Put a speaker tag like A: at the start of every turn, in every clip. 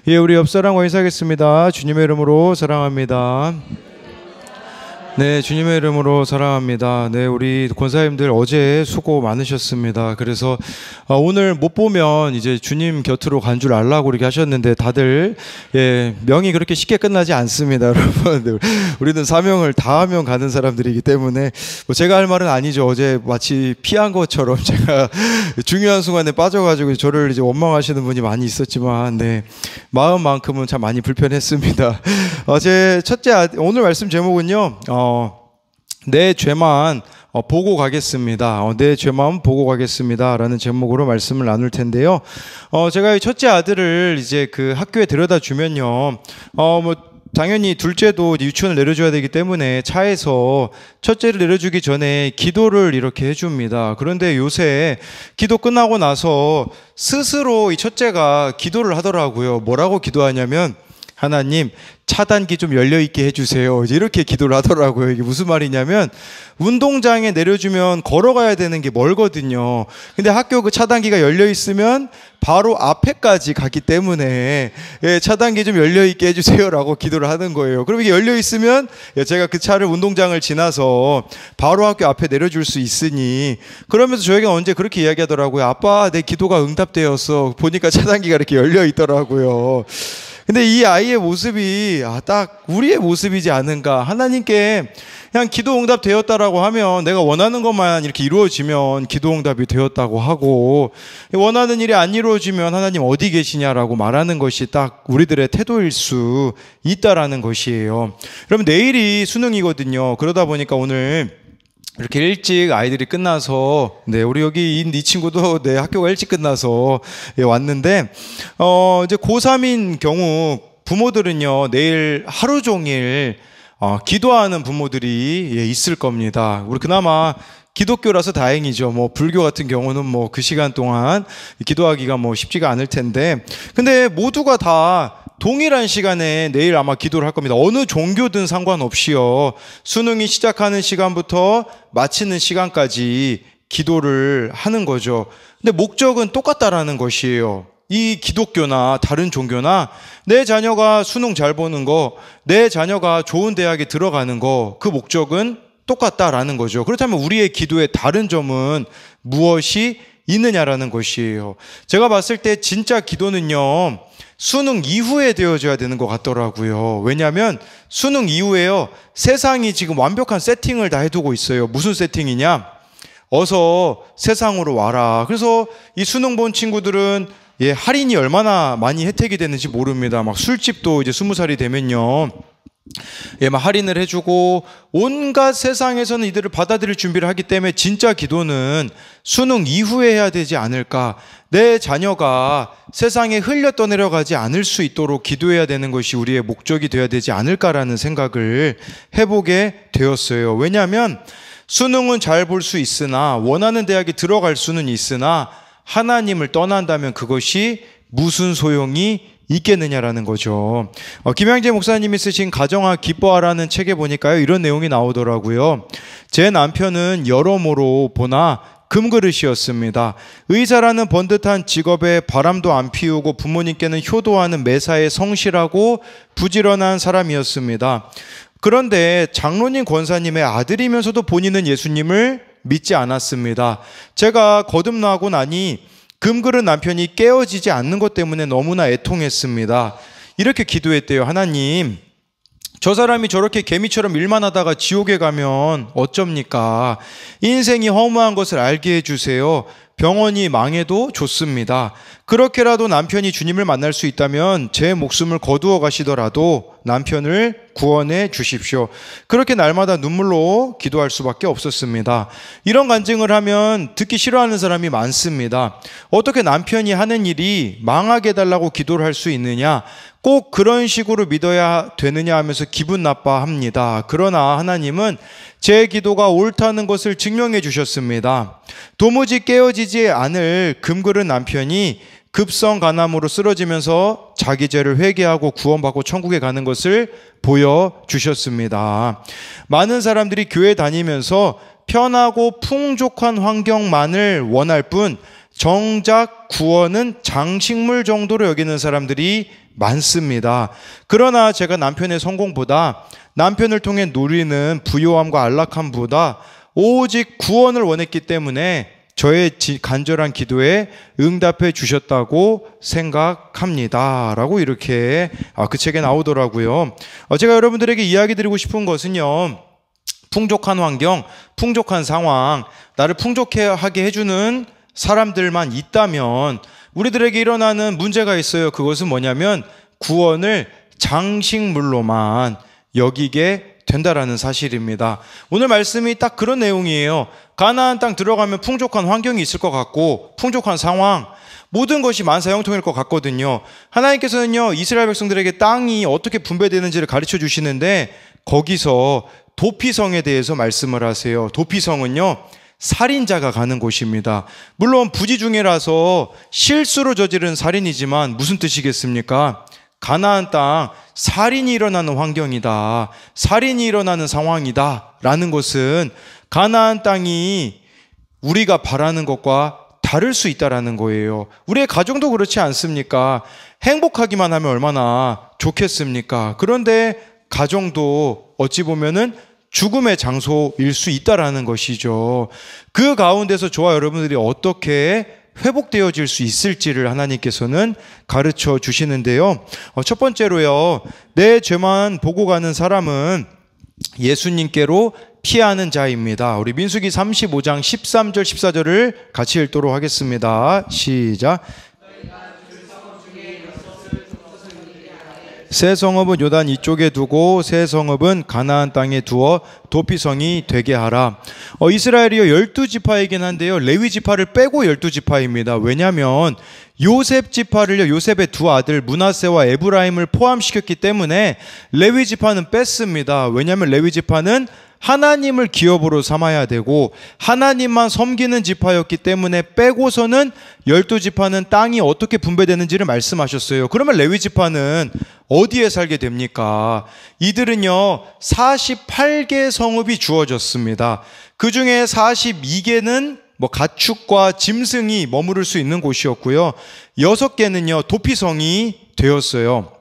A: 예, 우리 옆사람과 인사하겠습니다. 주님의 이름으로 사랑합니다. 네, 주님의 이름으로 사랑합니다. 네, 우리 권사님들 어제 수고 많으셨습니다. 그래서 오늘 못 보면 이제 주님 곁으로 간 줄 알라고 이렇게 하셨는데 다들 명이 그렇게 쉽게 끝나지 않습니다, 여러분. 우리는 사명을 다하면 가는 사람들이기 때문에 뭐 제가 할 말은 아니죠. 어제 마치 피한 것처럼 제가 중요한 순간에 빠져가지고 저를 이제 원망하시는 분이 많이 있었지만, 네, 마음만큼은 참 많이 불편했습니다. 제 첫째 오늘 말씀 제목은요. 내 죄만 보고 가겠습니다. 내 죄만 보고 가겠습니다. 라는 제목으로 말씀을 나눌 텐데요. 제가 이 첫째 아들을 이제 그 학교에 데려다 주면요. 뭐 당연히 둘째도 유치원을 내려줘야 되기 때문에 차에서 첫째를 내려주기 전에 기도를 이렇게 해줍니다. 그런데 요새 기도 끝나고 나서 스스로 이 첫째가 기도를 하더라고요. 뭐라고 기도하냐면, 하나님, 차단기 좀 열려있게 해주세요. 이렇게 기도를 하더라고요. 이게 무슨 말이냐면, 운동장에 내려주면 걸어가야 되는 게 멀거든요. 근데 학교 그 차단기가 열려있으면 바로 앞에까지 가기 때문에 차단기 좀 열려있게 해주세요 라고 기도를 하는 거예요. 그럼 이게 열려있으면 제가 그 차를 운동장을 지나서 바로 학교 앞에 내려줄 수 있으니, 그러면서 저에게 언제 그렇게 이야기하더라고요. 아빠, 내 기도가 응답되었어. 보니까 차단기가 이렇게 열려있더라고요. 근데 이 아이의 모습이 딱 우리의 모습이지 않은가. 하나님께 그냥 기도 응답 되었다라고 하면 내가 원하는 것만 이렇게 이루어지면 기도 응답이 되었다고 하고, 원하는 일이 안 이루어지면 하나님 어디 계시냐라고 말하는 것이 딱 우리들의 태도일 수 있다라는 것이에요. 그럼 내일이 수능이거든요. 그러다 보니까 오늘 이렇게 일찍 아이들이 끝나서, 네, 우리 여기 이 친구도 네, 학교가 일찍 끝나서 왔는데, 이제 고3인 경우 부모들은요, 내일 하루 종일 기도하는 부모들이 있을 겁니다. 우리 그나마 기독교라서 다행이죠. 뭐 불교 같은 경우는 뭐 그 시간 동안 기도하기가 뭐 쉽지가 않을 텐데, 근데 모두가 다 동일한 시간에 내일 아마 기도를 할 겁니다. 어느 종교든 상관없이요. 수능이 시작하는 시간부터 마치는 시간까지 기도를 하는 거죠. 근데 목적은 똑같다라는 것이에요. 이 기독교나 다른 종교나 내 자녀가 수능 잘 보는 거, 내 자녀가 좋은 대학에 들어가는 거, 그 목적은 똑같다라는 거죠. 그렇다면 우리의 기도의 다른 점은 무엇이 있느냐라는 것이에요. 제가 봤을 때 진짜 기도는요, 수능 이후에 되어져야 되는 것 같더라고요. 왜냐하면 수능 이후에요, 세상이 지금 완벽한 세팅을 다 해두고 있어요. 무슨 세팅이냐? 어서 세상으로 와라. 그래서 이 수능 본 친구들은 할인이 얼마나 많이 혜택이 되는지 모릅니다. 막 술집도 이제 20살이 되면요, 막 할인을 해주고 온갖 세상에서는 이들을 받아들일 준비를 하기 때문에 진짜 기도는 수능 이후에 해야 되지 않을까. 내 자녀가 세상에 흘려 떠내려가지 않을 수 있도록 기도해야 되는 것이 우리의 목적이 되어야 되지 않을까라는 생각을 해보게 되었어요. 왜냐하면 수능은 잘 볼 수 있으나, 원하는 대학에 들어갈 수는 있으나 하나님을 떠난다면 그것이 무슨 소용이 있겠느냐라는 거죠. 김양재 목사님이 쓰신 가정아 기뻐하라는 책에 보니까요, 이런 내용이 나오더라고요. 제 남편은 여러모로 보나 금그릇이었습니다. 의사라는 번듯한 직업에 바람도 안 피우고 부모님께는 효도하는 매사에 성실하고 부지런한 사람이었습니다. 그런데 장로님 권사님의 아들이면서도 본인은 예수님을 믿지 않았습니다. 제가 거듭나고 나니 금그릇 남편이 깨어지지 않는 것 때문에 너무나 애통했습니다. 이렇게 기도했대요. 하나님, 저 사람이 저렇게 개미처럼 일만 하다가 지옥에 가면 어쩝니까? 인생이 허무한 것을 알게 해주세요. 병원이 망해도 좋습니다. 그렇게라도 남편이 주님을 만날 수 있다면 제 목숨을 거두어 가시더라도 남편을 구원해 주십시오. 그렇게 날마다 눈물로 기도할 수밖에 없었습니다. 이런 간증을 하면 듣기 싫어하는 사람이 많습니다. 어떻게 남편이 하는 일이 망하게 해달라고 기도를 할 수 있느냐? 꼭 그런 식으로 믿어야 되느냐 하면서 기분 나빠합니다. 그러나 하나님은 제 기도가 옳다는 것을 증명해 주셨습니다. 도무지 깨어지지 않을 금그릇 남편이 급성 간암으로 쓰러지면서 자기 죄를 회개하고 구원받고 천국에 가는 것을 보여주셨습니다. 많은 사람들이 교회 다니면서 편하고 풍족한 환경만을 원할 뿐 정작 구원은 장식물 정도로 여기는 사람들이 많습니다. 그러나 제가 남편의 성공보다, 남편을 통해 누리는 부요함과 안락함보다 오직 구원을 원했기 때문에 저의 간절한 기도에 응답해 주셨다고 생각합니다. 라고 이렇게 그 책에 나오더라고요. 제가 여러분들에게 이야기 드리고 싶은 것은요, 풍족한 환경, 풍족한 상황, 나를 풍족하게 해주는 사람들만 있다면 우리들에게 일어나는 문제가 있어요. 그것은 뭐냐면 구원을 장식물로만 여기게 된다라는 사실입니다. 오늘 말씀이 딱 그런 내용이에요. 가나안 땅 들어가면 풍족한 환경이 있을 것 같고, 풍족한 상황, 모든 것이 만사형통일 것 같거든요. 하나님께서는요, 이스라엘 백성들에게 땅이 어떻게 분배되는지를 가르쳐 주시는데 거기서 도피성에 대해서 말씀을 하세요. 도피성은요, 살인자가 가는 곳입니다. 물론 부지 중이라서 실수로 저지른 살인이지만 무슨 뜻이겠습니까? 가나안 땅, 살인이 일어나는 환경이다, 살인이 일어나는 상황이다 라는 것은 가나안 땅이 우리가 바라는 것과 다를 수 있다라는 거예요. 우리의 가정도 그렇지 않습니까? 행복하기만 하면 얼마나 좋겠습니까? 그런데 가정도 어찌 보면은 죽음의 장소일 수 있다라는 것이죠. 그 가운데서 저와 여러분들이 어떻게 회복되어질 수 있을지를 하나님께서는 가르쳐 주시는데요. 첫 번째로요, 내 죄만 보고 가는 사람은 예수님께로 피하는 자입니다. 우리 민수기 35장 13절 14절을 같이 읽도록 하겠습니다. 시작. 세 성읍은 요단 이쪽에 두고 세 성읍은 가나안 땅에 두어 도피성이 되게 하라. 이스라엘이요 12지파이긴 한데요, 레위지파를 빼고 12지파입니다. 왜냐하면 요셉 지파를요, 요셉의 두 아들 므낫세와 에브라임을 포함시켰기 때문에 레위지파는 뺐습니다. 왜냐하면 레위지파는 하나님을 기업으로 삼아야 되고 하나님만 섬기는 지파였기 때문에 빼고서는 12지파는 땅이 어떻게 분배되는지를 말씀하셨어요. 그러면 레위지파는 어디에 살게 됩니까? 이들은요 48개 성읍이 주어졌습니다. 그 중에 42개는 가축과 짐승이 머무를 수 있는 곳이었고요, 6개는요 도피성이 되었어요.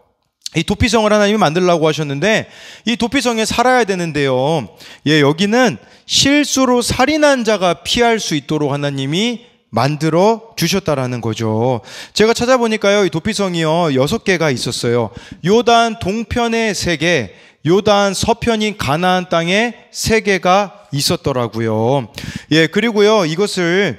A: 이 도피성을 하나님이 만들라고 하셨는데 이 도피성에 살아야 되는데요, 여기는 실수로 살인한 자가 피할 수 있도록 하나님이 만들어 주셨다라는 거죠. 제가 찾아보니까요, 이 도피성이요 6개가 있었어요. 요단 동편에 3개, 요단 서편인 가나안 땅에 3개가 있었더라고요. 그리고요 이것을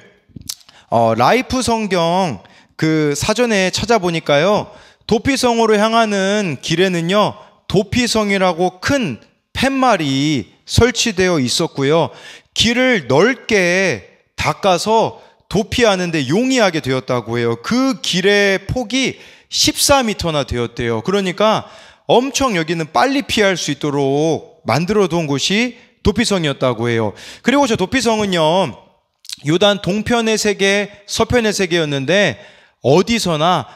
A: 라이프 성경 그 사전에 찾아보니까요, 도피성으로 향하는 길에는요 도피성이라고 큰 팻말이 설치되어 있었고요, 길을 넓게 닦아서 도피하는데 용이하게 되었다고 해요. 그 길의 폭이 14m나 되었대요. 그러니까 엄청 여기는 빨리 피할 수 있도록 만들어 둔 곳이 도피성이었다고 해요. 그리고 저 도피성은요 요단 동편의 3개, 서편의 3개였는데 어디서나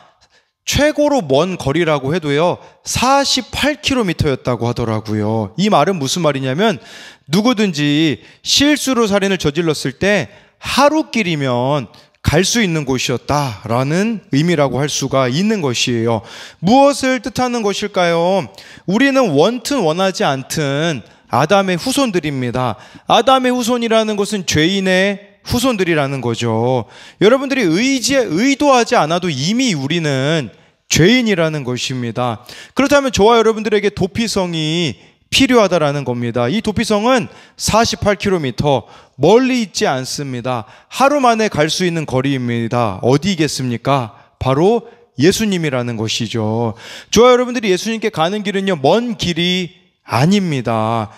A: 최고로 먼 거리라고 해도요 48km였다고 하더라고요. 이 말은 무슨 말이냐면 누구든지 실수로 살인을 저질렀을 때 하루길이면 갈 수 있는 곳이었다라는 의미라고 할 수가 있는 것이에요. 무엇을 뜻하는 것일까요? 우리는 원튼 원하지 않든 아담의 후손들입니다. 아담의 후손이라는 것은 죄인의 후손들이라는 거죠. 여러분들이 의도하지 않아도 이미 우리는 죄인이라는 것입니다. 그렇다면 저와 여러분들에게 도피성이 필요하다라는 겁니다. 이 도피성은 48km 멀리 있지 않습니다. 하루 만에 갈 수 있는 거리입니다. 어디겠습니까? 바로 예수님이라는 것이죠. 저와 여러분들이 예수님께 가는 길은요 먼 길이 아닙니다.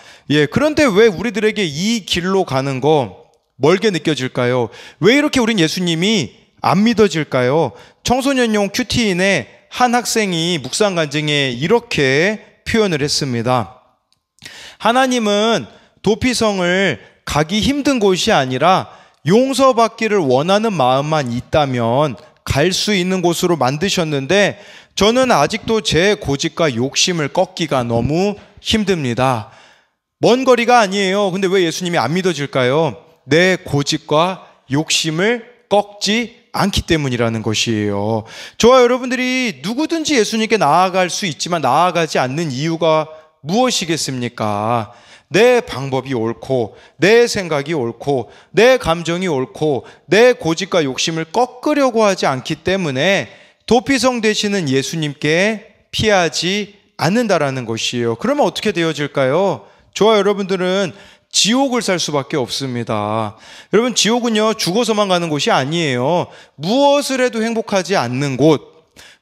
A: 그런데 왜 우리들에게 이 길로 가는 거 멀게 느껴질까요? 왜 이렇게 우린 예수님이 안 믿어질까요? 청소년용 큐티인의 한 학생이 묵상 간증에 이렇게 표현을 했습니다. 하나님은 도피성을 가기 힘든 곳이 아니라 용서받기를 원하는 마음만 있다면 갈 수 있는 곳으로 만드셨는데 저는 아직도 제 고집과 욕심을 꺾기가 너무 힘듭니다. 먼 거리가 아니에요. 근데 왜 예수님이 안 믿어질까요? 내 고집과 욕심을 꺾지 않기 때문이라는 것이에요. 저와 여러분들이 누구든지 예수님께 나아갈 수 있지만 나아가지 않는 이유가 무엇이겠습니까? 내 방법이 옳고 내 생각이 옳고 내 감정이 옳고 내 고집과 욕심을 꺾으려고 하지 않기 때문에 도피성 되시는 예수님께 피하지 않는다라는 것이에요. 그러면 어떻게 되어질까요? 저와 여러분들은 지옥을 살 수밖에 없습니다. 여러분, 지옥은요 죽어서만 가는 곳이 아니에요. 무엇을 해도 행복하지 않는 곳,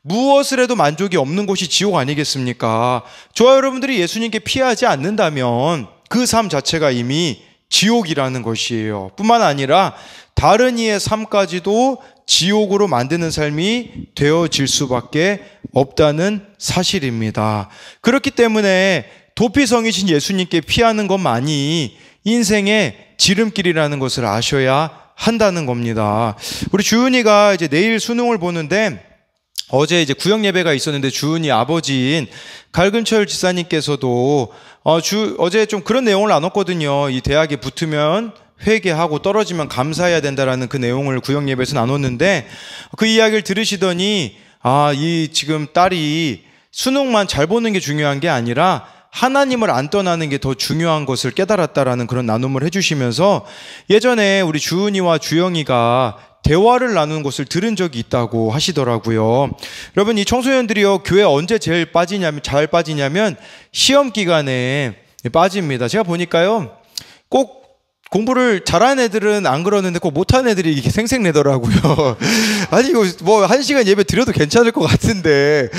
A: 무엇을 해도 만족이 없는 곳이 지옥 아니겠습니까? 저와 여러분들이 예수님께 피하지 않는다면 그 삶 자체가 이미 지옥이라는 것이에요. 뿐만 아니라 다른 이의 삶까지도 지옥으로 만드는 삶이 되어질 수밖에 없다는 사실입니다. 그렇기 때문에 도피성이신 예수님께 피하는 것만이 인생의 지름길이라는 것을 아셔야 한다는 겁니다. 우리 주은이가 이제 내일 수능을 보는데 어제 이제 구역 예배가 있었는데 주은이 아버지인 갈근철 지사님께서도 어제 좀 그런 내용을 나눴거든요. 이 대학에 붙으면 회개하고 떨어지면 감사해야 된다라는 그 내용을 구역 예배에서 나눴는데 그 이야기를 들으시더니 이 지금 딸이 수능만 잘 보는 게 중요한 게 아니라 하나님을 안 떠나는 게 더 중요한 것을 깨달았다라는 그런 나눔을 해주시면서 예전에 우리 주은이와 주영이가 대화를 나누는 것을 들은 적이 있다고 하시더라고요. 여러분, 이 청소년들이요 교회 언제 제일 잘 빠지냐면 시험 기간에 빠집니다. 제가 보니까요 꼭 공부를 잘하는 애들은 안 그러는데 꼭 못하는 애들이 이렇게 생색내더라고요. 아니 이거 뭐 1시간 예배 드려도 괜찮을 것 같은데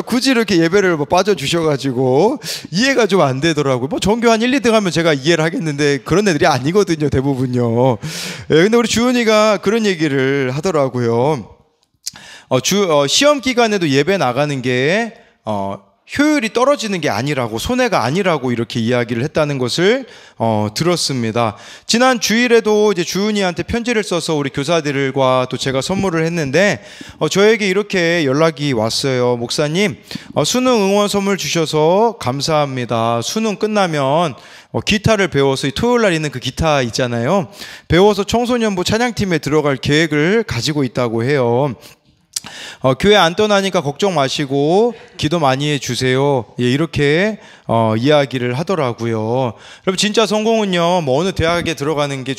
A: 굳이 이렇게 예배를 빠져주셔가지고 이해가 좀 안 되더라고요. 뭐 전교 한 1, 2등 하면 제가 이해를 하겠는데 그런 애들이 아니거든요, 대부분요. 근데 우리 주은이가 그런 얘기를 하더라고요. 시험 기간에도 예배 나가는 게 효율이 떨어지는 게 아니라고, 손해가 아니라고 이렇게 이야기를 했다는 것을 들었습니다. 지난 주일에도 이제 주은이한테 편지를 써서 우리 교사들과 또 제가 선물을 했는데 저에게 이렇게 연락이 왔어요. 목사님, 수능 응원 선물 주셔서 감사합니다. 수능 끝나면 기타를 배워서 토요일 날 있는 그 기타 있잖아요. 배워서 청소년부 찬양팀에 들어갈 계획을 가지고 있다고 해요. 교회 안 떠나니까 걱정 마시고 기도 많이 해주세요. 예, 이렇게 이야기를 하더라고요. 여러분, 진짜 성공은요 뭐 어느 대학에 들어가는 게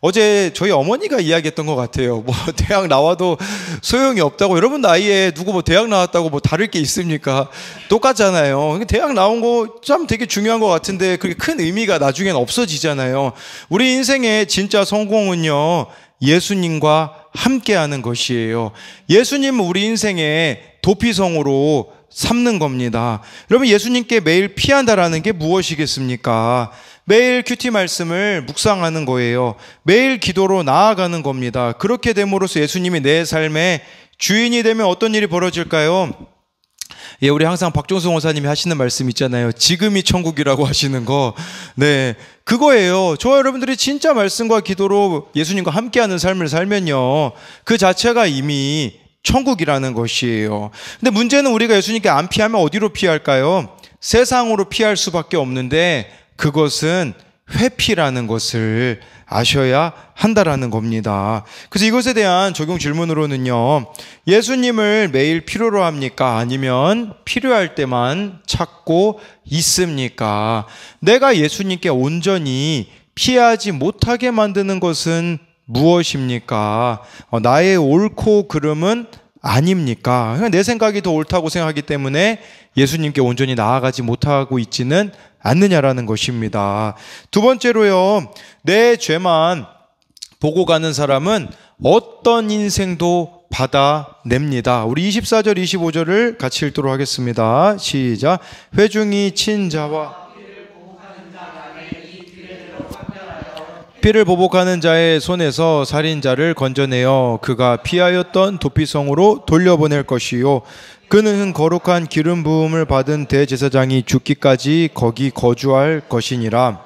A: 어제 저희 어머니가 이야기했던 것 같아요. 뭐 대학 나와도 소용이 없다고. 여러분 나이에 누구 뭐 대학 나왔다고 뭐 다를 게 있습니까? 똑같잖아요. 대학 나온 거 참 되게 중요한 것 같은데 그렇게 큰 의미가 나중엔 없어지잖아요. 우리 인생의 진짜 성공은요 예수님과 함께하는 것이에요. 예수님은 우리 인생의 도피성으로 삼는 겁니다. 여러분, 예수님께 매일 피한다라는 게 무엇이겠습니까? 매일 큐티 말씀을 묵상하는 거예요. 매일 기도로 나아가는 겁니다. 그렇게 됨으로써 예수님이 내 삶의 주인이 되면 어떤 일이 벌어질까요? 예, 우리 항상 박종승 원사님이 하시는 말씀 있잖아요. 지금이 천국이라고 하시는 거. 네, 그거예요. 저와 여러분들이 진짜 말씀과 기도로 예수님과 함께하는 삶을 살면요, 그 자체가 이미 천국이라는 것이에요. 근데 문제는 우리가 예수님께 안 피하면 어디로 피할까요? 세상으로 피할 수밖에 없는데 그것은 회피라는 것을 아셔야 한다라는 겁니다. 그래서 이것에 대한 적용 질문으로는요, 예수님을 매일 필요로 합니까? 아니면 필요할 때만 찾고 있습니까? 내가 예수님께 온전히 피하지 못하게 만드는 것은 무엇입니까? 나의 옳고 그름은 아닙니까? 그냥 내 생각이 더 옳다고 생각하기 때문에 예수님께 온전히 나아가지 못하고 있지는 않느냐라는 것입니다. 두 번째로요, 내 죄만 보고 가는 사람은 어떤 인생도 받아냅니다. 우리 24절 25절을 같이 읽도록 하겠습니다. 시작. 회중이 친자와 피를 보복하는 자의 손에서 살인자를 건져내어 그가 피하였던 도피성으로 돌려보낼 것이요, 그는 거룩한 기름 부음을 받은 대제사장이 죽기까지 거기 거주할 것이니라.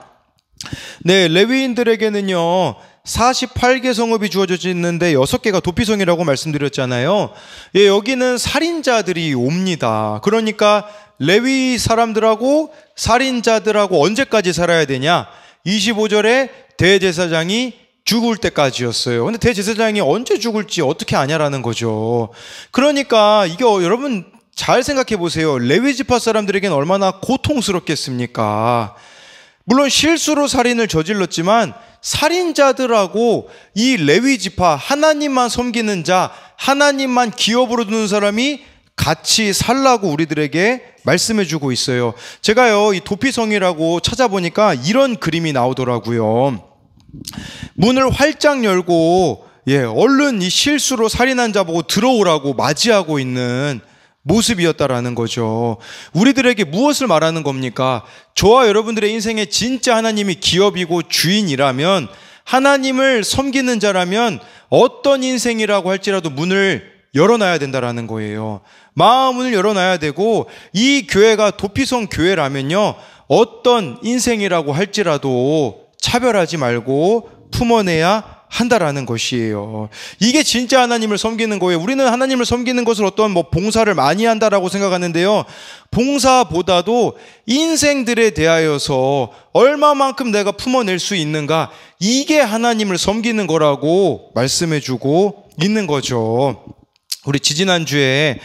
A: 네, 레위인들에게는요 48개 성읍이 주어져 있는데 6개가 도피성이라고 말씀드렸잖아요. 예, 여기는 살인자들이 옵니다. 그러니까 레위 사람들하고 살인자들하고 언제까지 살아야 되냐? 25절에 대제사장이 죽을 때까지였어요. 근데 대제사장이 언제 죽을지 어떻게 아냐라는 거죠. 그러니까 이게 여러분 잘 생각해 보세요. 레위 지파 사람들에게는 얼마나 고통스럽겠습니까? 물론 실수로 살인을 저질렀지만 살인자들하고 이 레위 지파, 하나님만 섬기는 자, 하나님만 기업으로 두는 사람이 같이 살라고 우리들에게 말씀해 주고 있어요. 제가요, 이 도피성이라고 찾아보니까 이런 그림이 나오더라고요. 문을 활짝 열고 얼른 이 실수로 살인한 자 보고 들어오라고 맞이하고 있는 모습이었다라는 거죠. 우리들에게 무엇을 말하는 겁니까? 저와 여러분들의 인생에 진짜 하나님이 기업이고 주인이라면, 하나님을 섬기는 자라면 어떤 인생이라고 할지라도 문을 열어놔야 된다라는 거예요. 마음을 열어놔야 되고, 이 교회가 도피성 교회라면요, 어떤 인생이라고 할지라도 차별하지 말고 품어내야 한다라는 것이에요. 이게 진짜 하나님을 섬기는 거예요. 우리는 하나님을 섬기는 것을 어떤 봉사를 많이 한다라고 생각하는데요, 봉사보다도 인생들에 대하여서 얼마만큼 내가 품어낼 수 있는가, 이게 하나님을 섬기는 거라고 말씀해주고 있는 거죠. 우리 지지난주에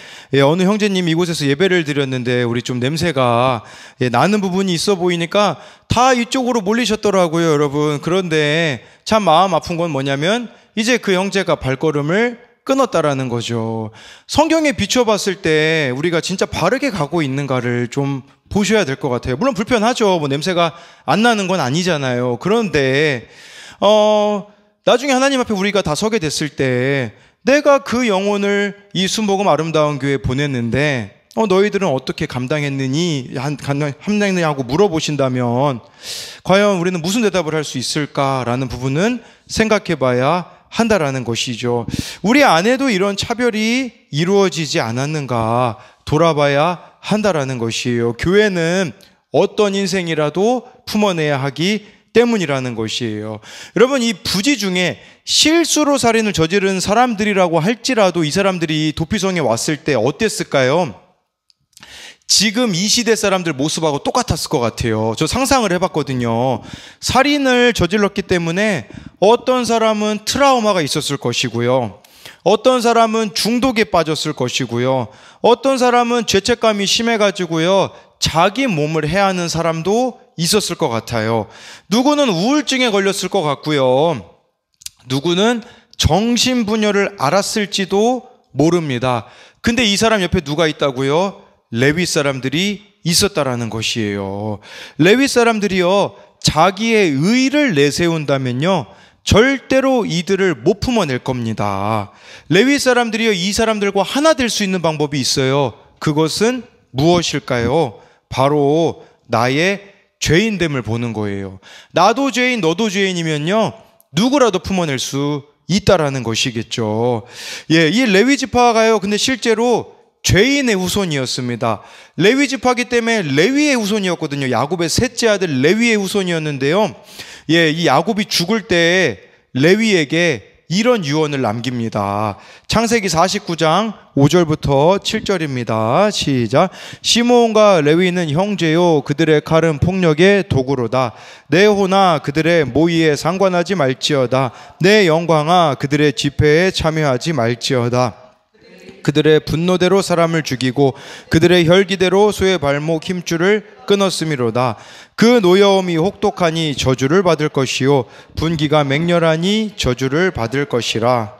A: 어느 형제님이 이곳에서 예배를 드렸는데 우리 좀 냄새가 나는 부분이 있어 보이니까 다 이쪽으로 몰리셨더라고요, 여러분. 그런데 참 마음 아픈 건 뭐냐면 이제 그 형제가 발걸음을 끊었다라는 거죠. 성경에 비춰봤을 때 우리가 진짜 바르게 가고 있는가를 좀 보셔야 될 것 같아요. 물론 불편하죠. 냄새가 안 나는 건 아니잖아요. 그런데 나중에 하나님 앞에 우리가 다 서게 됐을 때 내가 그 영혼을 이 순복음 아름다운 교회에 보냈는데 너희들은 어떻게 감당했느냐고 물어보신다면 과연 우리는 무슨 대답을 할 수 있을까라는 부분은 생각해 봐야 한다라는 것이죠. 우리 안에도 이런 차별이 이루어지지 않았는가 돌아봐야 한다라는 것이에요. 교회는 어떤 인생이라도 품어내야 하기 때문이라는 것이에요. 여러분, 이 부지 중에 실수로 살인을 저지른 사람들이라고 할지라도 이 사람들이 도피성에 왔을 때 어땠을까요? 지금 이 시대 사람들 모습하고 똑같았을 것 같아요. 저 상상을 해봤거든요. 살인을 저질렀기 때문에 어떤 사람은 트라우마가 있었을 것이고요, 어떤 사람은 중독에 빠졌을 것이고요, 어떤 사람은 죄책감이 심해가지고요 자기 몸을 해하는 사람도 있었을 것 같아요. 누구는 우울증에 걸렸을 것 같고요, 누구는 정신분열을 앓았을지도 모릅니다. 근데 이 사람 옆에 누가 있다고요? 레위 사람들이 있었다라는 것이에요. 레위 사람들이요, 자기의 의를 내세운다면요 절대로 이들을 못 품어낼 겁니다. 레위 사람들이요, 이 사람들과 하나 될 수 있는 방법이 있어요. 그것은 무엇일까요? 바로 나의 죄인됨을 보는 거예요. 나도 죄인, 너도 죄인이면요 누구라도 품어낼 수 있다라는 것이겠죠. 이 레위 지파가요, 근데 실제로 죄인의 후손이었습니다. 레위 지파기 때문에 레위의 후손이었거든요. 야곱의 셋째 아들 레위의 후손이었는데요, 이 야곱이 죽을 때 레위에게 이런 유언을 남깁니다. 창세기 49장 5절부터 7절입니다. 시작. 시므온과 레위는 형제요, 그들의 칼은 폭력의 도구로다. 내 호나 그들의 모의에 상관하지 말지어다. 내 영광아 그들의 집회에 참여하지 말지어다. 그들의 분노대로 사람을 죽이고 그들의 혈기대로 소의 발목 힘줄을 끊었음이로다. 그 노여움이 혹독하니 저주를 받을 것이요 분기가 맹렬하니 저주를 받을 것이라.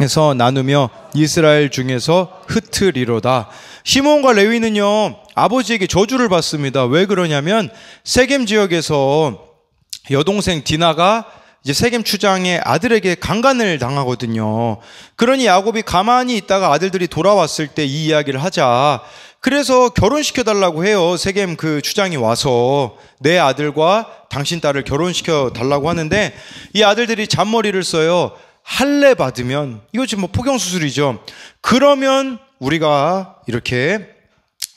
A: 해서 나누며 이스라엘 중에서 흩으리로다. 시몬과 레위는요 아버지에게 저주를 받습니다. 왜 그러냐면 세겜 지역에서 여동생 디나가 이제 세겜 추장의 아들에게 강간을 당하거든요. 그러니 야곱이 가만히 있다가 아들들이 돌아왔을 때 이 이야기를 하자. 그래서 결혼시켜 달라고 해요. 세겜 그 추장이 와서 내 아들과 당신 딸을 결혼시켜 달라고 하는데 이 아들들이 잔머리를 써요. 할례 받으면, 이거 지금 포경수술이죠. 그러면 우리가 이렇게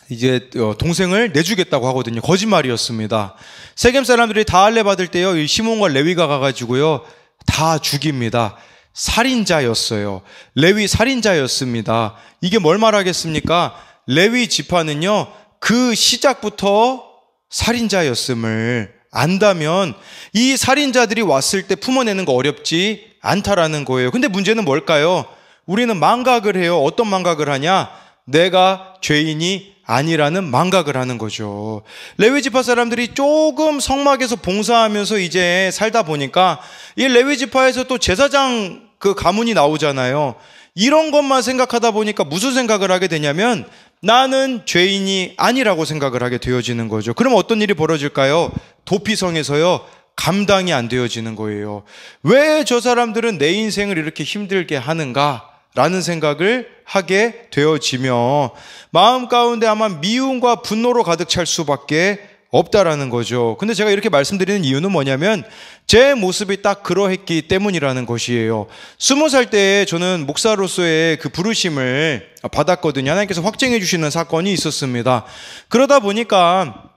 A: 이제 동생을 내주겠다고 하거든요. 거짓말이었습니다. 세겜 사람들이 다 할례 받을 때요, 이 시몬과 레위가 가가지고요 다 죽입니다. 살인자였어요. 레위 살인자였습니다. 이게 뭘 말하겠습니까? 레위 지파는요 그 시작부터 살인자였음을 안다면 이 살인자들이 왔을 때 품어내는 거 어렵지 않다라는 거예요. 근데 문제는 뭘까요? 우리는 망각을 해요. 어떤 망각을 하냐? 내가 죄인이 아니라는 망각을 하는 거죠. 레위 지파 사람들이 조금 성막에서 봉사하면서 이제 살다 보니까 이 레위 지파에서 또 제사장 그 가문이 나오잖아요. 이런 것만 생각하다 보니까 무슨 생각을 하게 되냐면 나는 죄인이 아니라고 생각을 하게 되어지는 거죠. 그럼 어떤 일이 벌어질까요? 도피성에서요, 감당이 안 되어지는 거예요. 왜 저 사람들은 내 인생을 이렇게 힘들게 하는가? 라는 생각을 하게 되어지며 마음 가운데 아마 미움과 분노로 가득 찰 수밖에 없다라는 거죠. 근데 제가 이렇게 말씀드리는 이유는 뭐냐면 제 모습이 딱 그러했기 때문이라는 것이에요. 20살 때 저는 목사로서의 그 부르심을 받았거든요. 하나님께서 확증해 주시는 사건이 있었습니다. 그러다 보니까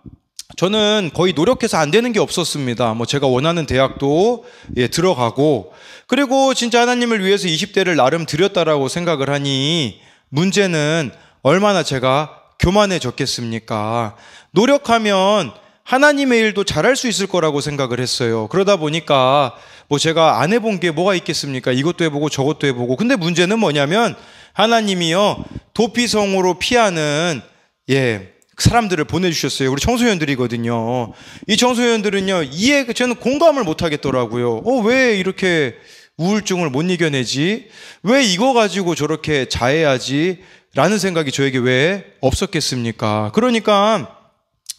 A: 저는 거의 노력해서 안 되는 게 없었습니다. 뭐 제가 원하는 대학도 들어가고, 그리고 진짜 하나님을 위해서 20대를 나름 드렸다라고 생각을 하니 문제는 얼마나 제가 교만해졌겠습니까? 노력하면 하나님의 일도 잘할 수 있을 거라고 생각을 했어요. 그러다 보니까 뭐 제가 안 해본 게 뭐가 있겠습니까? 이것도 해보고 저것도 해보고. 근데 문제는 뭐냐면 하나님이요, 도피성으로 피하는 사람들을 보내주셨어요. 우리 청소년들이거든요. 이 청소년들은요, 저는 공감을 못 하겠더라고요. 왜 이렇게 우울증을 못 이겨내지? 왜 이거 가지고 저렇게 자해하지? 라는 생각이 저에게 왜 없었겠습니까? 그러니까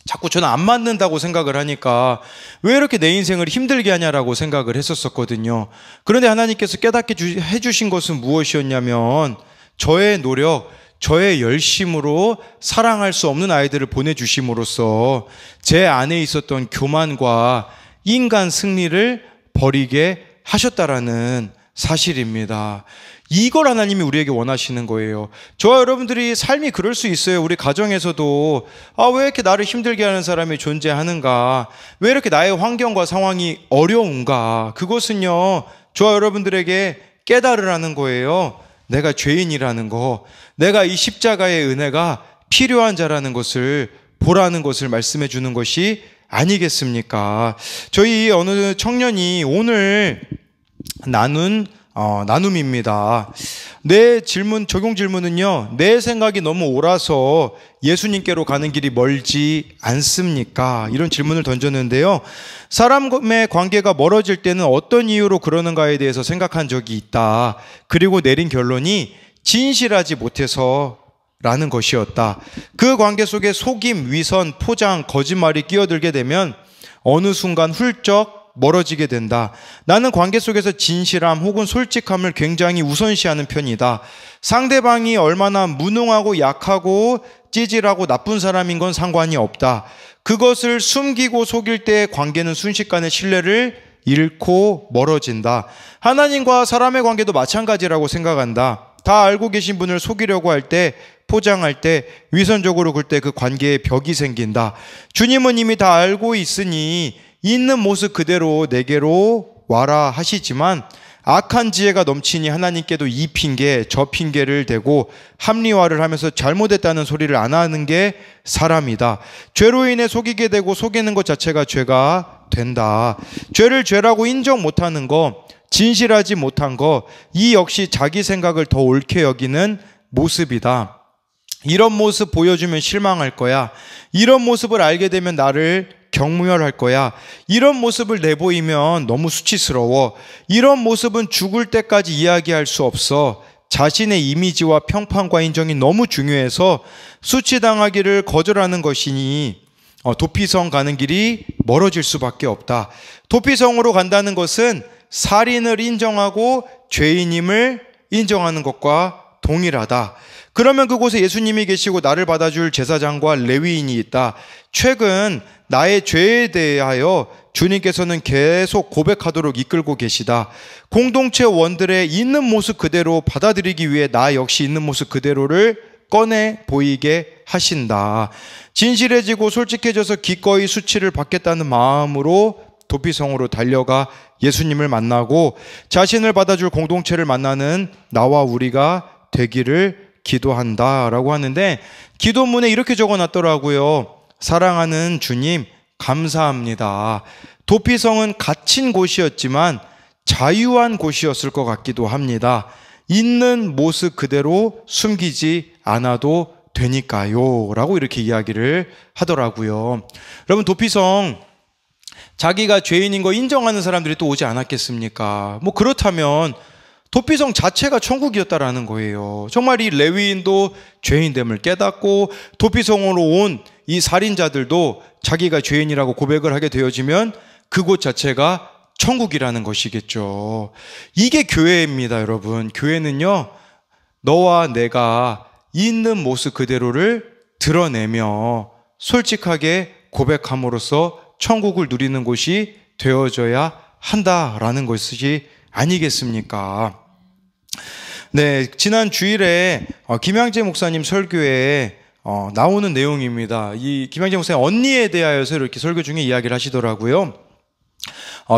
A: 자꾸 저는 안 맞는다고 생각을 하니까 왜 이렇게 내 인생을 힘들게 하냐라고 생각을 했었거든요. 그런데 하나님께서 깨닫게 해주신 것은 무엇이었냐면 저의 노력, 저의 열심으로 사랑할 수 없는 아이들을 보내주심으로써 제 안에 있었던 교만과 인간 승리를 버리게 하셨다라는 사실입니다. 이걸 하나님이 우리에게 원하시는 거예요. 저와 여러분들이 삶이 그럴 수 있어요. 우리 가정에서도 왜 이렇게 나를 힘들게 하는 사람이 존재하는가? 왜 이렇게 나의 환경과 상황이 어려운가? 그것은요, 저와 여러분들에게 깨달으라는 거예요. 내가 죄인이라는 거, 내가 이 십자가의 은혜가 필요한 자라는 것을 보라는 것을 말씀해 주는 것이 아니겠습니까? 저희 어느 청년이 오늘 나눔입니다. 내 적용 질문은요, 내 생각이 너무 옳아서 예수님께로 가는 길이 멀지 않습니까? 이런 질문을 던졌는데요. 사람의 관계가 멀어질 때는 어떤 이유로 그러는가에 대해서 생각한 적이 있다. 그리고 내린 결론이 진실하지 못해서 라는 것이었다. 그 관계 속에 속임, 위선, 포장, 거짓말이 끼어들게 되면 어느 순간 훌쩍 멀어지게 된다. 나는 관계 속에서 진실함 혹은 솔직함을 굉장히 우선시하는 편이다. 상대방이 얼마나 무능하고 약하고 찌질하고 나쁜 사람인 건 상관이 없다. 그것을 숨기고 속일 때 관계는 순식간에 신뢰를 잃고 멀어진다. 하나님과 사람의 관계도 마찬가지라고 생각한다. 다 알고 계신 분을 속이려고 할 때, 포장할 때, 위선적으로 굴 때 그 관계에 벽이 생긴다. 주님은 이미 다 알고 있으니 있는 모습 그대로 내게로 와라 하시지만 악한 지혜가 넘치니 하나님께도 이 핑계 저 핑계를 대고 합리화를 하면서 잘못했다는 소리를 안 하는 게 사람이다. 죄로 인해 속이게 되고 속이는 것 자체가 죄가 된다. 죄를 죄라고 인정 못하는 거, 진실하지 못한 거, 이 역시 자기 생각을 더 옳게 여기는 모습이다. 이런 모습 보여주면 실망할 거야. 이런 모습을 알게 되면 나를 경멸할 거야. 이런 모습을 내보이면 너무 수치스러워. 이런 모습은 죽을 때까지 이야기할 수 없어. 자신의 이미지와 평판과 인정이 너무 중요해서 수치당하기를 거절하는 것이니 도피성 가는 길이 멀어질 수밖에 없다. 도피성으로 간다는 것은 살인을 인정하고 죄인임을 인정하는 것과 동일하다. 그러면 그곳에 예수님이 계시고 나를 받아줄 제사장과 레위인이 있다. 최근 나의 죄에 대하여 주님께서는 계속 고백하도록 이끌고 계시다. 공동체 원들의 있는 모습 그대로 받아들이기 위해 나 역시 있는 모습 그대로를 꺼내 보이게 하신다. 진실해지고 솔직해져서 기꺼이 수치를 받겠다는 마음으로 도피성으로 달려가 예수님을 만나고 자신을 받아줄 공동체를 만나는 나와 우리가 되기를 기도한다 라고 하는데, 기도문에 이렇게 적어놨더라고요. 사랑하는 주님, 감사합니다. 도피성은 갇힌 곳이었지만 자유한 곳이었을 것 같기도 합니다. 있는 모습 그대로 숨기지 않아도 되니까요. 라고 이렇게 이야기를 하더라고요. 여러분, 도피성 자기가 죄인인 거 인정하는 사람들이 또 오지 않았겠습니까? 뭐 그렇다면 도피성 자체가 천국이었다라는 거예요. 정말 이 레위인도 죄인됨을 깨닫고 도피성으로 온 이 살인자들도 자기가 죄인이라고 고백을 하게 되어지면 그곳 자체가 천국이라는 것이겠죠. 이게 교회입니다, 여러분. 교회는요, 너와 내가 있는 모습 그대로를 드러내며 솔직하게 고백함으로써 천국을 누리는 곳이 되어져야 한다라는 것이 아니겠습니까? 네, 지난 주일에 김양재 목사님 설교에 나오는 내용입니다. 이 김양재 목사님 언니에 대하여서 이렇게 설교 중에 이야기를 하시더라고요.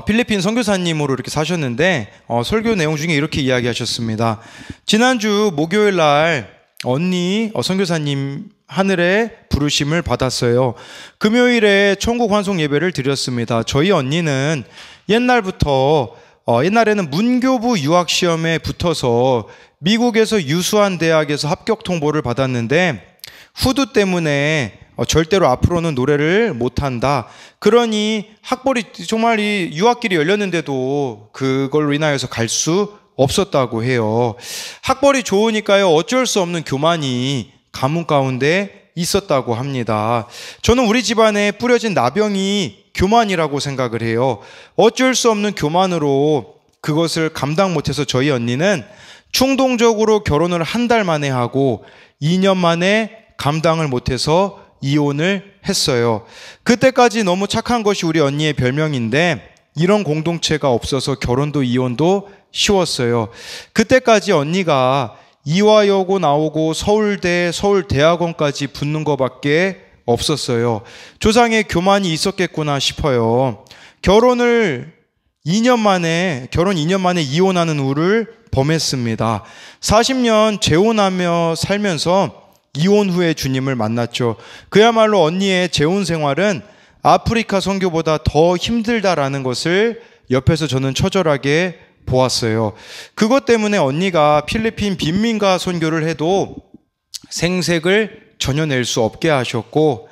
A: 필리핀 선교사님으로 이렇게 사셨는데 설교 내용 중에 이렇게 이야기하셨습니다. 지난주 목요일 날 언니 선교사님 하늘에 부르심을 받았어요. 금요일에 천국 환송 예배를 드렸습니다. 저희 언니는 옛날에는 문교부 유학시험에 붙어서 미국에서 유수한 대학에서 합격 통보를 받았는데 후두 때문에 절대로 앞으로는 노래를 못한다. 그러니 학벌이 정말 이 유학길이 열렸는데도 그걸로 인하여서 갈 수 없었다고 해요. 학벌이 좋으니까요, 어쩔 수 없는 교만이 가문 가운데 있었다고 합니다. 저는 우리 집안에 뿌려진 나병이 교만이라고 생각을 해요. 어쩔 수 없는 교만으로 그것을 감당 못해서 저희 언니는 충동적으로 결혼을 한 달 만에 하고 2년 만에 감당을 못해서 이혼을 했어요. 그때까지 너무 착한 것이 우리 언니의 별명인데 이런 공동체가 없어서 결혼도 이혼도 쉬웠어요. 그때까지 언니가 이화여고 나오고 서울대, 서울대학원까지 붙는 것밖에 없었어요. 조상의 교만이 있었겠구나 싶어요. 결혼 2년 만에 이혼하는 우를 범했습니다. 40년 재혼하며 살면서 이혼 후에 주님을 만났죠. 그야말로 언니의 재혼 생활은 아프리카 선교보다 더 힘들다라는 것을 옆에서 저는 처절하게 보았어요. 그것 때문에 언니가 필리핀 빈민가 선교를 해도 생색을 전혀 낼 수 없게 하셨고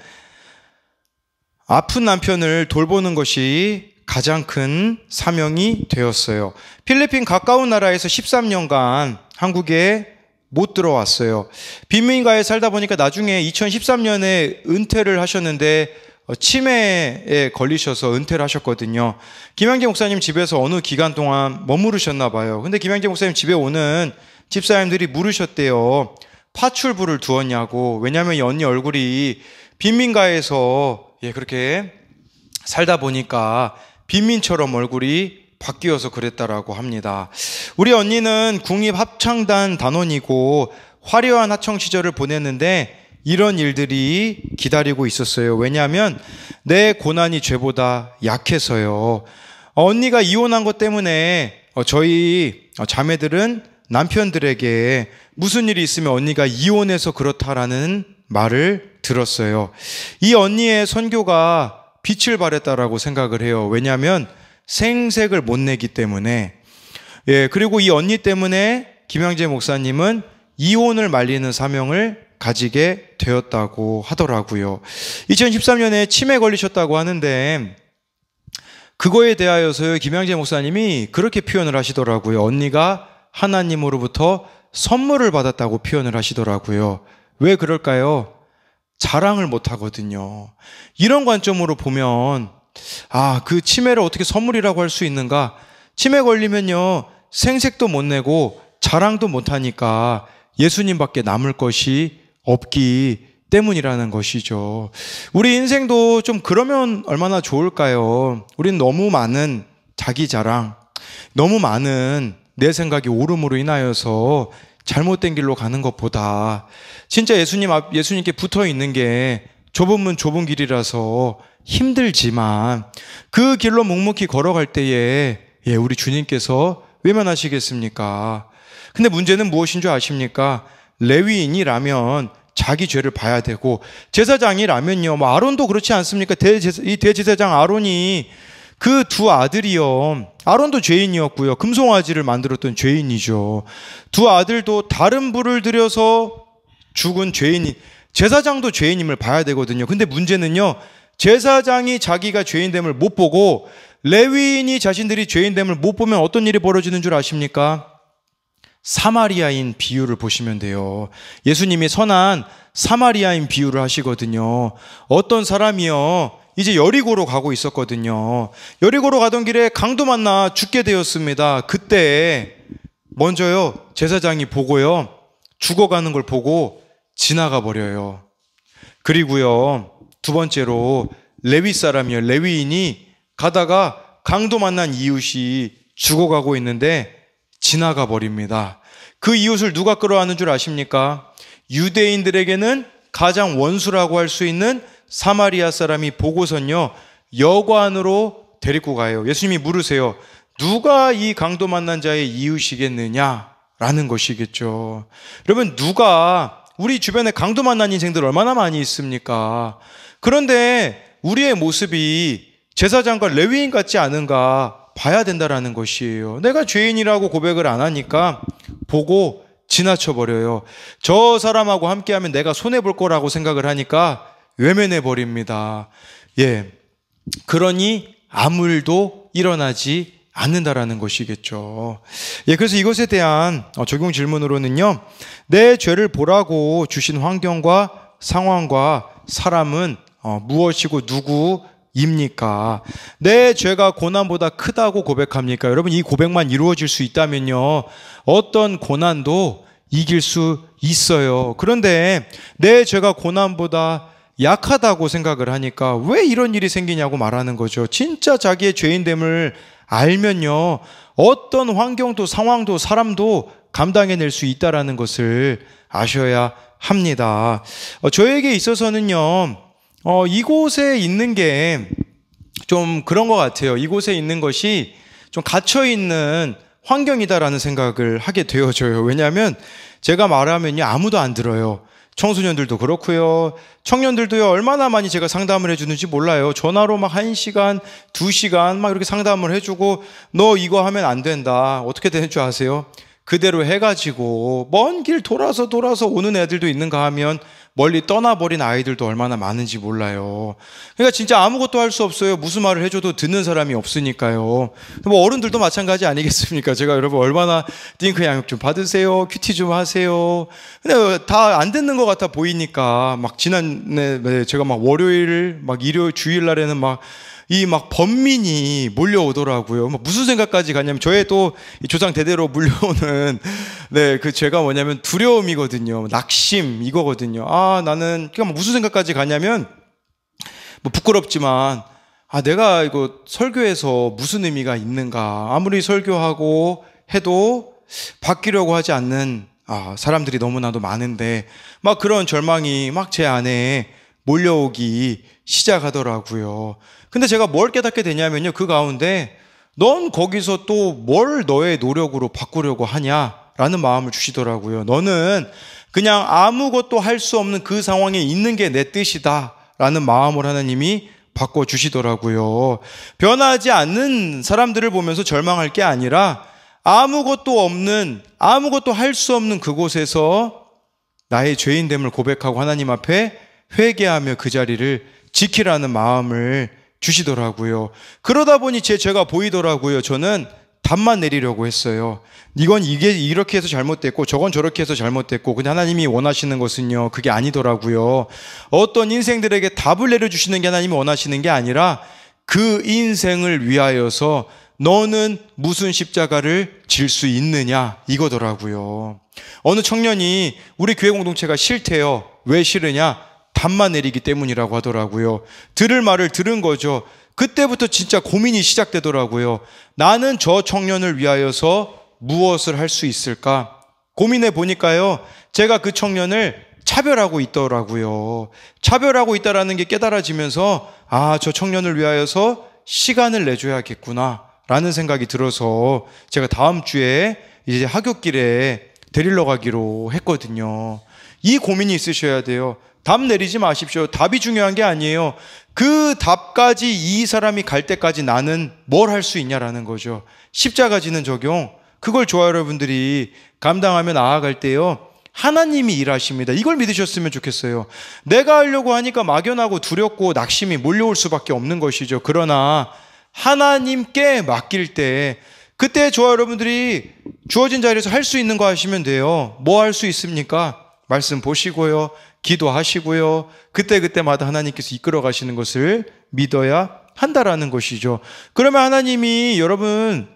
A: 아픈 남편을 돌보는 것이 가장 큰 사명이 되었어요. 필리핀 가까운 나라에서 13년간 한국에 못 들어왔어요. 빈민가에 살다 보니까 나중에 2013년에 은퇴를 하셨는데 치매에 걸리셔서 은퇴를 하셨거든요. 김양재 목사님 집에서 어느 기간 동안 머무르셨나 봐요. 근데 김양재 목사님 집에 오는 집사님들이 물으셨대요. 파출부를 두었냐고. 왜냐하면 이 언니 얼굴이 빈민가에서 그렇게 살다 보니까 빈민처럼 얼굴이 바뀌어서 그랬다라고 합니다. 우리 언니는 국립합창단 단원이고 화려한 학창 시절을 보냈는데 이런 일들이 기다리고 있었어요. 왜냐하면 내 고난이 죄보다 약해서요. 언니가 이혼한 것 때문에 저희 자매들은 남편들에게 무슨 일이 있으면 언니가 이혼해서 그렇다라는 말을 들었어요. 이 언니의 선교가 빛을 발했다라고 생각을 해요. 왜냐하면 생색을 못 내기 때문에. 그리고 이 언니 때문에 김양재 목사님은 이혼을 말리는 사명을 가지게 되었다고 하더라고요. 2013년에 치매 걸리셨다고 하는데 그거에 대하여서 김양재 목사님이 그렇게 표현을 하시더라고요. 언니가 하나님으로부터 선물을 받았다고 표현을 하시더라고요. 왜 그럴까요? 자랑을 못 하거든요. 이런 관점으로 보면 그 치매를 어떻게 선물이라고 할 수 있는가? 치매 걸리면요, 생색도 못 내고 자랑도 못 하니까 예수님밖에 남을 것이 없기 때문이라는 것이죠. 우리 인생도 좀 그러면 얼마나 좋을까요? 우린 너무 많은 자기 자랑, 너무 많은 내 생각이 옳음으로 인하여서 잘못된 길로 가는 것보다 진짜 예수님께 붙어 있는 게 좁은 문 좁은 길이라서 힘들지만 그 길로 묵묵히 걸어갈 때에 우리 주님께서 외면하시겠습니까? 근데 문제는 무엇인 줄 아십니까? 레위인이라면 자기 죄를 봐야 되고, 제사장이라면요, 뭐 아론도 그렇지 않습니까? 이 대제사장 아론이 그 두 아들이요, 아론도 죄인이었고요, 금송아지를 만들었던 죄인이죠. 두 아들도 다른 불을 들여서 죽은 죄인이, 제사장도 죄인임을 봐야 되거든요. 근데 문제는요, 제사장이 자기가 죄인됨을 못 보고 레위인이 자신들이 죄인됨을 못 보면 어떤 일이 벌어지는 줄 아십니까? 사마리아인 비유를 보시면 돼요. 예수님이 선한 사마리아인 비유를 하시거든요. 어떤 사람이요, 이제 여리고로 가고 있었거든요. 여리고로 가던 길에 강도 만나 죽게 되었습니다. 그때 먼저요, 제사장이 보고요, 죽어가는 걸 보고 지나가 버려요. 그리고요, 두 번째로 레위 사람이요, 레위인이 가다가 강도 만난 이웃이 죽어가고 있는데 지나가 버립니다. 그 이웃을 누가 끌어안는 줄 아십니까? 유대인들에게는 가장 원수라고 할 수 있는 사마리아 사람이 보고선요, 여관으로 데리고 가요. 예수님이 물으세요. 누가 이 강도 만난 자의 이웃이겠느냐? 라는 것이겠죠. 여러분, 누가, 우리 주변에 강도 만난 인생들 얼마나 많이 있습니까? 그런데 우리의 모습이 제사장과 레위인 같지 않은가 봐야 된다라는 것이에요. 내가 죄인이라고 고백을 안 하니까 보고 지나쳐버려요. 저 사람하고 함께하면 내가 손해볼 거라고 생각을 하니까 외면해 버립니다. 예, 그러니 아무 일도 일어나지 않는다라는 것이겠죠. 예, 그래서 이것에 대한 적용 질문으로는요, 내 죄를 보라고 주신 환경과 상황과 사람은 무엇이고 누구입니까? 내 죄가 고난보다 크다고 고백합니까? 여러분, 이 고백만 이루어질 수 있다면요, 어떤 고난도 이길 수 있어요. 그런데 내 죄가 고난보다 약하다고 생각을 하니까 왜 이런 일이 생기냐고 말하는 거죠. 진짜 자기의 죄인됨을 알면요, 어떤 환경도 상황도 사람도 감당해낼 수 있다라는 것을 아셔야 합니다. 저에게 있어서는요, 이곳에 있는 게 좀 그런 것 같아요. 이곳에 있는 것이 좀 갇혀있는 환경이다라는 생각을 하게 되어져요. 왜냐하면 제가 말하면요, 아무도 안 들어요. 청소년들도 그렇고요, 청년들도요, 얼마나 많이 제가 상담을 해주는지 몰라요. 전화로 막 1시간, 2시간 막 이렇게 상담을 해주고, 너 이거 하면 안 된다. 어떻게 되는 줄 아세요? 그대로 해가지고 먼 길 돌아서 오는 애들도 있는가 하면 멀리 떠나버린 아이들도 얼마나 많은지 몰라요. 그러니까 진짜 아무것도 할 수 없어요. 무슨 말을 해줘도 듣는 사람이 없으니까요. 뭐 어른들도 마찬가지 아니겠습니까? 제가 여러분 얼마나 띵크 양육 좀 받으세요, 큐티 좀 하세요. 근데 다 안 듣는 것 같아 보이니까 막 지난해 제가 막 월요일 막 일요일 주일날에는 막 범민이 몰려오더라고요. 무슨 생각까지 갔냐면, 저의 또 조상 대대로 물려오는, 네, 그 죄가 뭐냐면 두려움이거든요. 낙심, 이거거든요. 나는, 그러니까 무슨 생각까지 갔냐면, 부끄럽지만, 내가 이거 설교에서 무슨 의미가 있는가. 아무리 설교하고 해도 바뀌려고 하지 않는, 사람들이 너무나도 많은데, 그런 절망이 제 안에 몰려오기 시작하더라고요. 근데 제가 뭘 깨닫게 되냐면요, 그 가운데 넌 거기서 또 뭘 너의 노력으로 바꾸려고 하냐라는 마음을 주시더라고요. 너는 그냥 아무것도 할 수 없는 그 상황에 있는 게 내 뜻이다 라는 마음을 하나님이 바꿔주시더라고요. 변하지 않는 사람들을 보면서 절망할 게 아니라 아무것도 없는, 아무것도 할 수 없는 그곳에서 나의 죄인됨을 고백하고 하나님 앞에 회개하며 그 자리를 지키라는 마음을 주시더라고요. 그러다 보니 제 죄가 보이더라고요. 저는 답만 내리려고 했어요. 이건 이게 이렇게 해서 잘못됐고 저건 저렇게 해서 잘못됐고, 근데 하나님이 원하시는 것은요, 그게 아니더라고요. 어떤 인생들에게 답을 내려주시는 게 하나님이 원하시는 게 아니라 그 인생을 위하여서 너는 무슨 십자가를 질 수 있느냐, 이거더라고요. 어느 청년이 우리 교회 공동체가 싫대요. 왜 싫으냐? 답만 내리기 때문이라고 하더라고요. 들을 말을 들은 거죠. 그때부터 진짜 고민이 시작되더라고요. 나는 저 청년을 위하여서 무엇을 할 수 있을까? 고민해 보니까요, 제가 그 청년을 차별하고 있더라고요. 차별하고 있다라는 게 깨달아지면서 저 청년을 위하여서 시간을 내줘야겠구나 라는 생각이 들어서 제가 다음 주에 이제 하굣길에 데리러 가기로 했거든요. 이 고민이 있으셔야 돼요. 답 내리지 마십시오. 답이 중요한 게 아니에요. 그 답까지 이 사람이 갈 때까지 나는 뭘 할 수 있냐라는 거죠. 십자가 지는 적용. 그걸 저와 여러분들이 감당하며 나아갈 때요, 하나님이 일하십니다. 이걸 믿으셨으면 좋겠어요. 내가 하려고 하니까 막연하고 두렵고 낙심이 몰려올 수밖에 없는 것이죠. 그러나 하나님께 맡길 때, 그때 저와 여러분들이 주어진 자리에서 할 수 있는 거 하시면 돼요. 뭐 할 수 있습니까? 말씀 보시고요, 기도하시고요, 그때그때마다 하나님께서 이끌어 가시는 것을 믿어야 한다라는 것이죠. 그러면 하나님이 여러분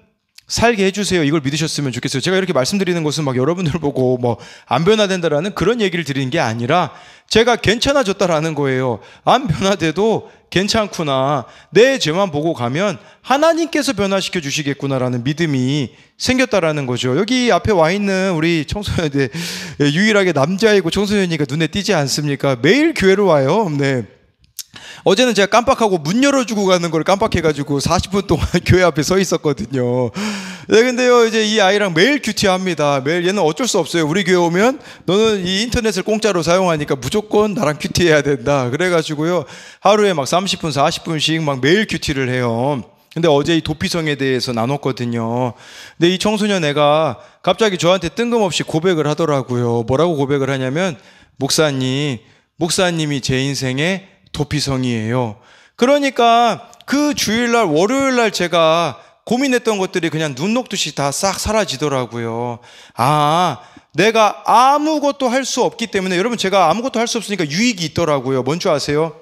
A: 살게 해주세요. 이걸 믿으셨으면 좋겠어요. 제가 이렇게 말씀드리는 것은 막 여러분들 보고 뭐 안 변화된다라는 그런 얘기를 드리는 게 아니라, 제가 괜찮아졌다라는 거예요. 안 변화돼도 괜찮구나, 내 죄만 보고 가면 하나님께서 변화시켜 주시겠구나라는 믿음이 생겼다라는 거죠. 여기 앞에 와 있는 우리 청소년들, 유일하게 남자이고 청소년이니까 눈에 띄지 않습니까? 매일 교회로 와요. 네. 어제는 제가 깜빡하고 문 열어주고 가는 걸 깜빡해가지고 40분 동안 교회 앞에 서 있었거든요. 네, 근데요, 이제 이 아이랑 매일 큐티합니다. 매일. 얘는 어쩔 수 없어요. 우리 교회 오면 너는 이 인터넷을 공짜로 사용하니까 무조건 나랑 큐티해야 된다. 그래가지고요, 하루에 막 30분, 40분씩 막 매일 큐티를 해요. 근데 어제 이 도피성에 대해서 나눴거든요. 근데 이 청소년 애가 갑자기 저한테 뜬금없이 고백을 하더라고요. 뭐라고 고백을 하냐면, 목사님이 제 인생의 도피성이에요. 그러니까 그 주일날, 월요일날 제가 고민했던 것들이 그냥 눈 녹듯이 다 싹 사라지더라고요. 아, 내가 아무것도 할 수 없기 때문에, 여러분, 제가 아무것도 할 수 없으니까 유익이 있더라고요. 뭔 줄 아세요?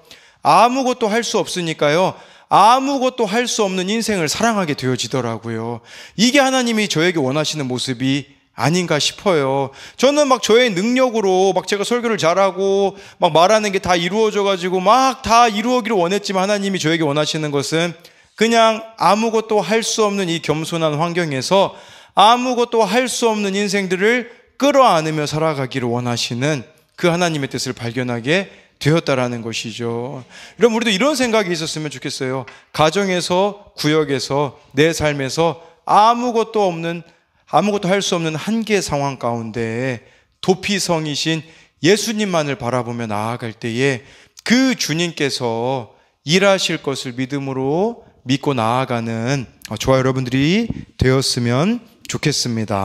A: 아무것도 할 수 없으니까요, 아무것도 할 수 없는 인생을 사랑하게 되어지더라고요. 이게 하나님이 저에게 원하시는 모습이 아닌가 싶어요. 저는 막 저의 능력으로 막 제가 설교를 잘하고 막 말하는 게 다 이루어져가지고 막 다 이루어기를 원했지만, 하나님이 저에게 원하시는 것은 그냥 아무것도 할 수 없는 이 겸손한 환경에서 아무것도 할 수 없는 인생들을 끌어안으며 살아가기를 원하시는 그 하나님의 뜻을 발견하게 되었다라는 것이죠. 그럼 우리도 이런 생각이 있었으면 좋겠어요. 가정에서, 구역에서, 내 삶에서 아무것도 할 수 없는 한계 상황 가운데 도피성이신 예수님만을 바라보며 나아갈 때에 그 주님께서 일하실 것을 믿음으로 믿고 나아가는 저와 여러분들이 되었으면 좋겠습니다.